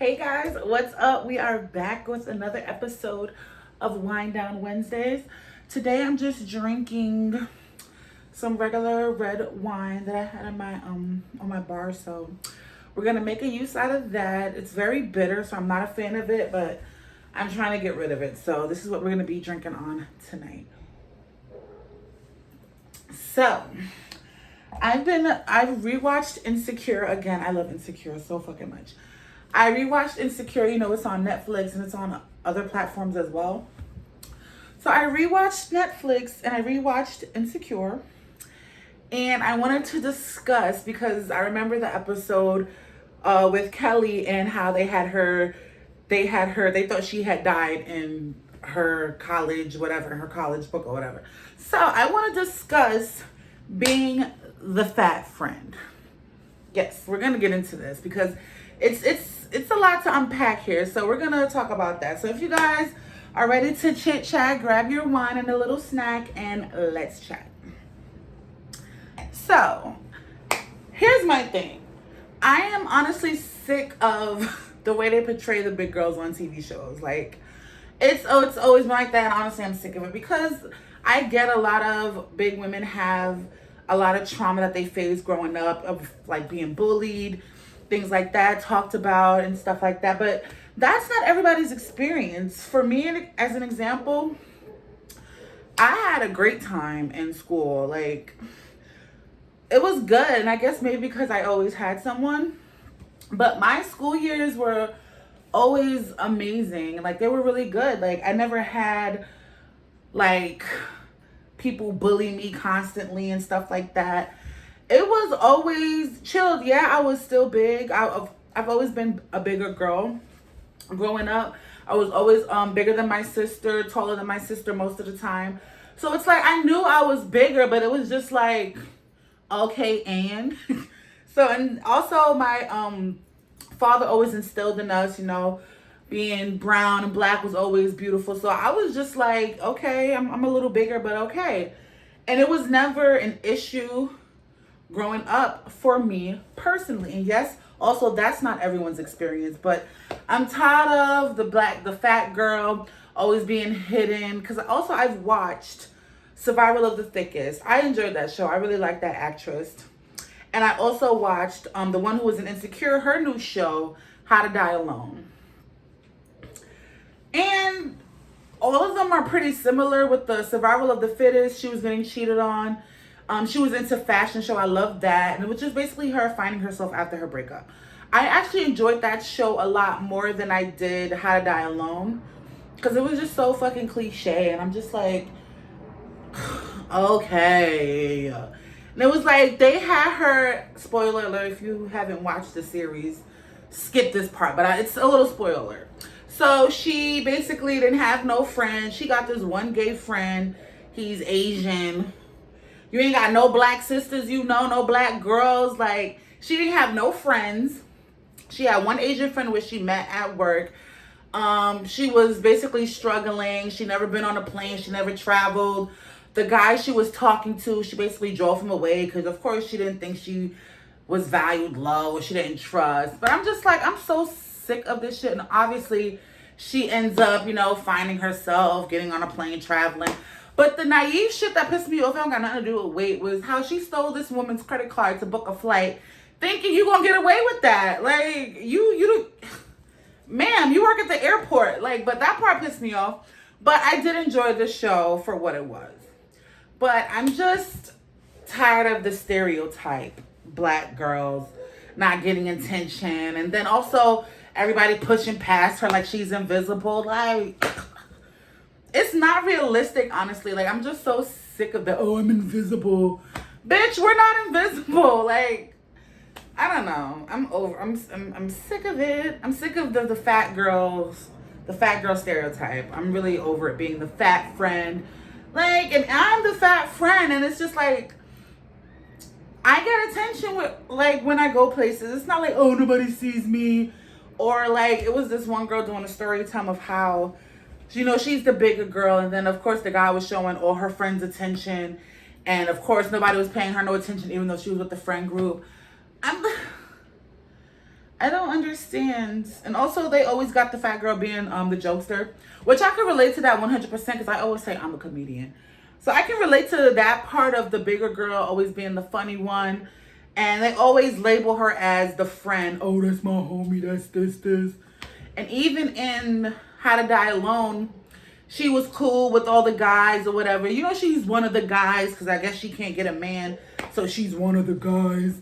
Hey guys, what's up? We are back with another episode of Wind Down Wednesdays. Today I'm just drinking some regular red wine that I had in my on my bar, so we're gonna make a use out of that. It's very bitter, so I'm not a fan of it, but I'm trying to get rid of it. So this is what we're gonna be drinking on tonight. So I've rewatched Insecure again. I love Insecure so fucking much. I rewatched Insecure, it's on Netflix and it's on other platforms as well. So I rewatched Netflix and I rewatched Insecure. And I wanted to discuss because I remember the episode with Kelly and how they thought she had died in her college, whatever, her college book or whatever. So I want to discuss being the fat friend. Yes, we're gonna get into this because it's a lot to unpack here. So we're gonna talk about that. So if you guys are ready to chit chat, grab your wine and a little snack and let's chat. So here's my thing. I am honestly sick of the way they portray the big girls on TV shows. Like it's always been like that. And honestly, I'm sick of it because I get a lot of big women have a lot of trauma that they face growing up of like being bullied, things like that, talked about and stuff like that. But that's not everybody's experience. For me, as an example, I had a great time in school. Like it was good. And I guess maybe because I always had someone, but my school years were always amazing. Like they were really good. Like I never had like people bully me constantly and stuff like that. It was always chilled. Yeah, I was still big. I've always been a bigger girl growing up. I was always bigger than my sister, taller than my sister most of the time. So it's like I knew I was bigger, but it was just like, okay, and so, and also my father always instilled in us, being brown and black was always beautiful. So I was just like, okay, I'm a little bigger, but okay. And it was never an issue growing up for me personally. And yes, also that's not everyone's experience, but I'm tired of the fat girl always being hidden. Because also I've watched Survival of the Thickest. I enjoyed that show. I really like that actress. And I also watched the one who was in Insecure, her new show, How to Die Alone. And all of them are pretty similar. With the Survival of the Fittest, she was getting cheated on. She was into fashion show. I loved that. And it was just basically her finding herself after her breakup. I actually enjoyed that show a lot more than I did How to Die Alone. Because it was just so fucking cliche. And I'm just like, okay. And it was like, they had her, spoiler alert, if you haven't watched the series, skip this part. But it's a little spoiler. So she basically didn't have no friends. She got this one gay friend. He's Asian. You ain't got no black sisters, no black girls. Like, she didn't have no friends. She had one Asian friend which she met at work. She was basically struggling. She never been on a plane. She never traveled. The guy she was talking to, she basically drove him away because, of course, she didn't think she was valued low or she didn't trust. But I'm just like, I'm so sick of this shit. And obviously, she ends up, finding herself, getting on a plane, traveling. But the naive shit that pissed me off, it don't got nothing to do with weight, was how she stole this woman's credit card to book a flight, thinking you gonna get away with that. Like, you ma'am, you work at the airport. Like, but that part pissed me off. But I did enjoy the show for what it was. But I'm just tired of the stereotype black girls not getting attention. And then also everybody pushing past her like she's invisible. Like, it's not realistic, honestly. Like, I'm just so sick of the, oh, I'm invisible. Bitch, we're not invisible. Like, I don't know. I'm sick of it. I'm sick of the fat girls, the fat girl stereotype. I'm really over it being the fat friend. Like, and I'm the fat friend, and it's just like, I get attention with, like, when I go places. It's not like, oh, nobody sees me. Or, like, it was this one girl doing a story time of how, she's the bigger girl. And then, of course, the guy was showing all her friends' attention. And, of course, nobody was paying her no attention, even though she was with the friend group. I I don't understand. And also, they always got the fat girl being the jokester, which I can relate to that 100% because I always say I'm a comedian. So I can relate to that part of the bigger girl always being the funny one. And they always label her as the friend. Oh, that's my homie. That's this. And even in How to Die Alone, she was cool with all the guys or whatever. You know, she's one of the guys because I guess she can't get a man. So she's one of the guys.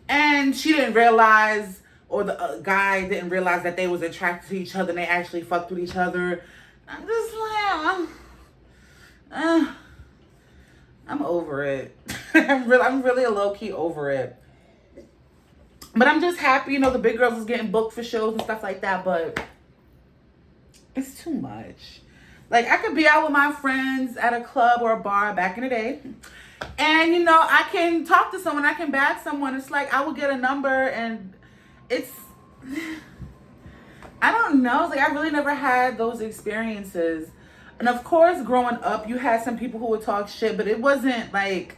And she didn't realize, or the guy didn't realize that they was attracted to each other and they actually fucked with each other. I'm just like, I'm over it. I'm really a low-key over it. But I'm just happy, you know, the big girls is getting booked for shows and stuff like that, but it's too much. Like, I could be out with my friends at a club or a bar back in the day, and, you know, I can talk to someone, I can bag someone. It's like I will get a number, and it's, I don't know. It's like I really never had those experiences. And of course, growing up, you had some people who would talk shit, but it wasn't like,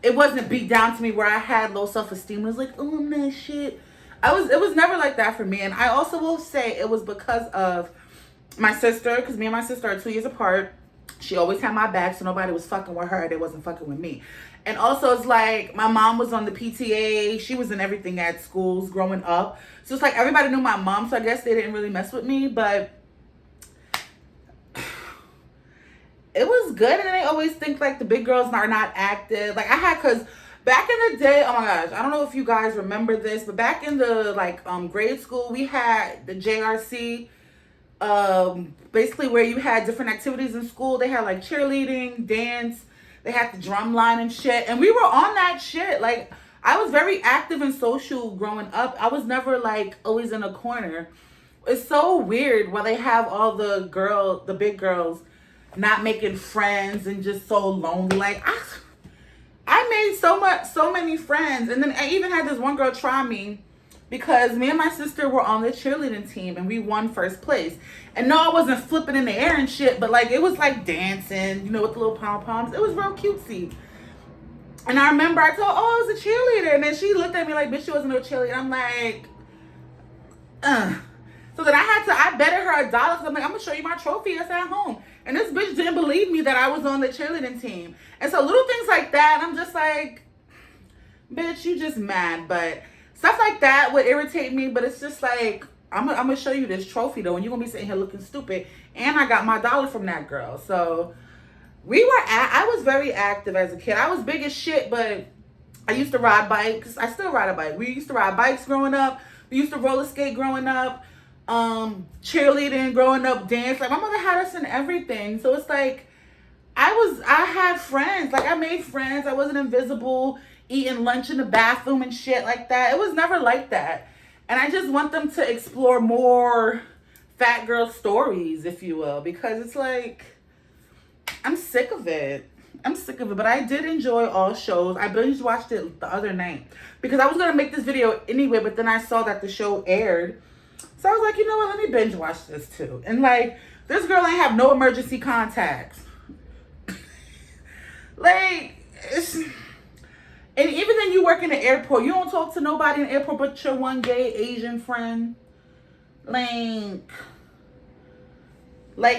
it wasn't beat down to me where I had low self-esteem. It was like, oh, I'm that shit. It was never like that for me. And I also will say it was because of my sister, because me and my sister are 2 years apart. She always had my back, so nobody was fucking with her. They wasn't fucking with me. And also, it's like my mom was on the PTA. She was in everything at schools growing up. So it's like everybody knew my mom, so I guess they didn't really mess with me. But it was good. And then they always think like the big girls are not active. Like I had, because back in the day, oh my gosh, I don't know if you guys remember this, but back in the like grade school, we had the JRC, basically where you had different activities in school. They had like cheerleading, dance, they had the drum line and shit. And we were on that shit. Like I was very active and social growing up. I was never like always in a corner. It's so weird why they have all the big girls not making friends and just so lonely. Like I made so many friends. And then I even had this one girl try me because me and my sister were on the cheerleading team and we won first place. And no, I wasn't flipping in the air and shit, but like it was like dancing, you know, with the little pom-poms. It was real cutesy. And I remember I told, oh, I was a cheerleader. And then she looked at me like, bitch, she wasn't no cheerleader. I'm like, So then I betted her $1 because I'm like, I'm going to show you my trophy that's at home. And this bitch didn't believe me that I was on the cheerleading team. And so little things like that, I'm just like, bitch, you just mad. But stuff like that would irritate me. But it's just like, I'm going to show you this trophy, though. And you're going to be sitting here looking stupid. And I got my $1 from that girl. So I was very active as a kid. I was big as shit, but I used to ride bikes. I still ride a bike. We used to ride bikes growing up. We used to roller skate growing up. Cheerleading growing up, dance. Like my mother had us in everything. So it's like I had friends. Like I made friends. I wasn't invisible, eating lunch in the bathroom and shit like that. It was never like that. And I just want them to explore more fat girl stories, if you will, because it's like I'm sick of it. But I did enjoy all shows. I binge watched it the other night because I was gonna make this video anyway, but then I saw that the show aired. So I was like, you know what, let me binge watch this too. And like, this girl ain't have no emergency contacts. Like, and even then you work in the airport, you don't talk to nobody in the airport but your one gay Asian friend. Like,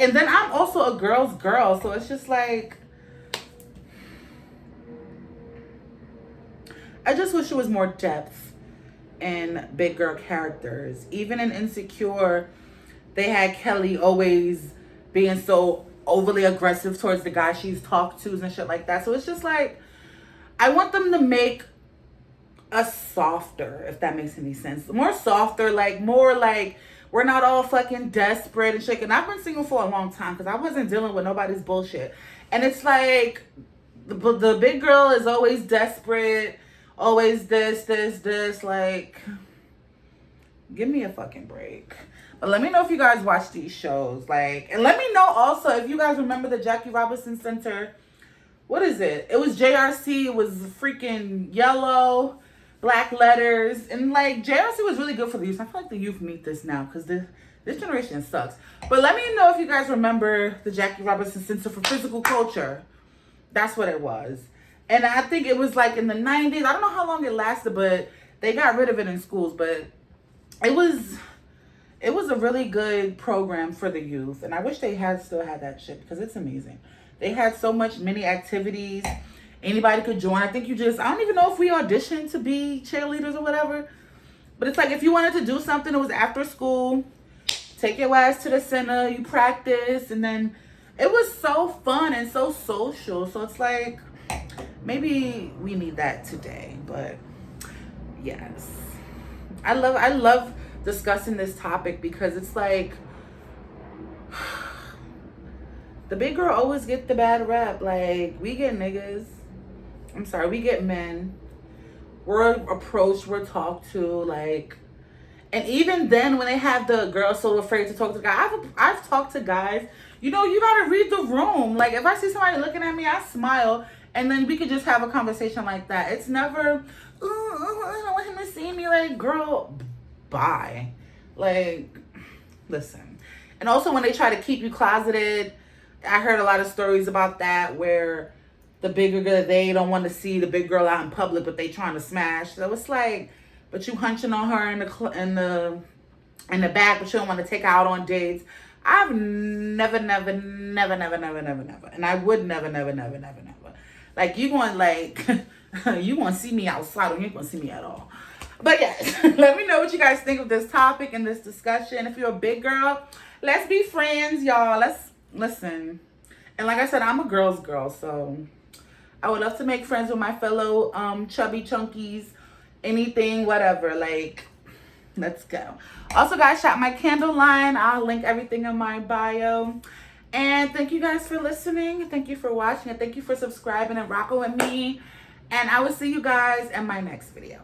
and then I'm also a girl's girl. So it's just like, I just wish there was more depth in big girl characters. Even in Insecure, they had Kelly always being so overly aggressive towards the guy she's talked to and shit like that. So it's just like, I want them to make us softer, if that makes any sense. More softer, like more like we're not all fucking desperate and shit. And I've been single for a long time because I wasn't dealing with nobody's bullshit. And it's like the big girl is always desperate. Always this, like, give me a fucking break. But let me know if you guys watch these shows, like, and let me know also if you guys remember the Jackie Robinson Center. What is it? It was JRC. It was freaking yellow, black letters, and like JRC was really good for the youth. I feel like the youth need this now because this generation sucks. But let me know if you guys remember the Jackie Robinson Center for Physical Culture. That's what it was. And I think it was like in the 90s. I don't know how long it lasted, but they got rid of it in schools. But it was a really good program for the youth, and I wish they had still had that shit because it's amazing. They had so much many activities. Anybody could join. I think I don't even know if we auditioned to be cheerleaders or whatever. But it's like if you wanted to do something, it was after school. Take your ass to the center, you practice, and then it was so fun and so social. So it's like maybe we need that today. But yes. I love discussing this topic because it's like the big girl always get the bad rap. Like, we get niggas. I'm sorry, we get men. We're approached, we're talked to, like, and even then when they have the girl so afraid to talk to guys, I've talked to guys. You know, you gotta read the room. Like, if I see somebody looking at me, I smile, and then we could just have a conversation like that. It's never, I don't want him to see me. Like, girl, bye. Like, listen. And also when they try to keep you closeted, I heard a lot of stories about that where the bigger girl, they don't want to see the big girl out in public, but they trying to smash. So it's like, but you hunching on her in the back, but you don't want to take her out on dates. I've never, and I would never. Like, you going like, you want to see me outside, or you ain't going to see me at all. But yes, let me know what you guys think of this topic and this discussion. If you're a big girl, let's be friends, y'all. Let's listen. And like I said, I'm a girl's girl, so I would love to make friends with my fellow chubby chunkies, anything, whatever. Like, let's go. Also, guys, shop my candle line. I'll link everything in my bio. And thank you guys for listening. Thank you for watching. And thank you for subscribing and rocking with me. And I will see you guys in my next video.